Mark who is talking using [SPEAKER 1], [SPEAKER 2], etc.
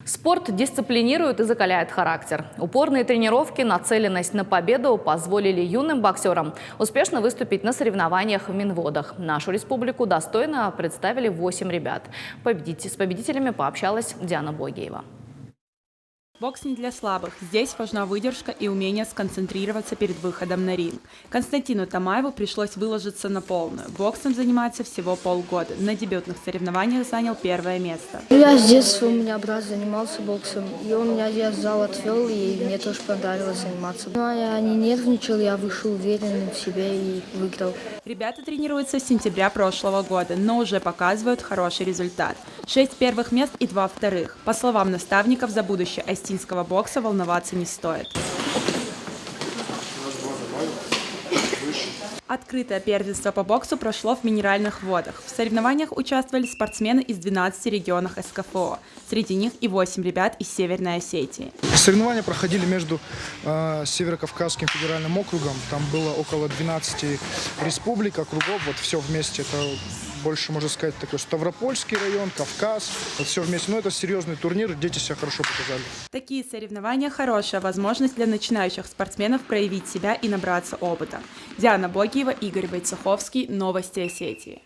[SPEAKER 1] Спорт дисциплинирует и закаляет характер. Упорные тренировки, нацеленность на победу позволили юным боксерам успешно выступить на соревнованиях в Минводах. Нашу республику достойно представили 8 ребят. С победителями пообщалась Диана Богиева.
[SPEAKER 2] Бокс не для слабых. Здесь важна выдержка и умение сконцентрироваться перед выходом на ринг. Константину Тамаеву пришлось выложиться на полную. Боксом занимается всего полгода. На дебютных соревнованиях занял первое место.
[SPEAKER 3] Я с детства, у меня брат занимался боксом, и он меня в зал отвел, и мне тоже понравилось заниматься. Но я не нервничал, я вышел уверенным в себе и выиграл.
[SPEAKER 2] Ребята тренируются с сентября прошлого года, но уже показывают хороший результат. 6 первых мест и 2 вторых. По словам наставников, за будущее остинского бокса волноваться не стоит. Открытое первенство по боксу прошло в Минеральных водах. В соревнованиях участвовали спортсмены из 12 регионов СКФО. Среди них и 8 ребят из Северной Осетии.
[SPEAKER 4] Соревнования проходили между Северо-Кавказским федеральным округом. Там было около 12 республик, округов. Вот все вместе. Это больше, можно сказать, такой Ставропольский район, Кавказ. Вот все вместе. Но это серьезный турнир. Дети себя хорошо показали.
[SPEAKER 2] Такие соревнования – хорошая возможность для начинающих спортсменов проявить себя и набраться опыта. Диана Богиева, Игорь Войцеховский. Новости Осетии.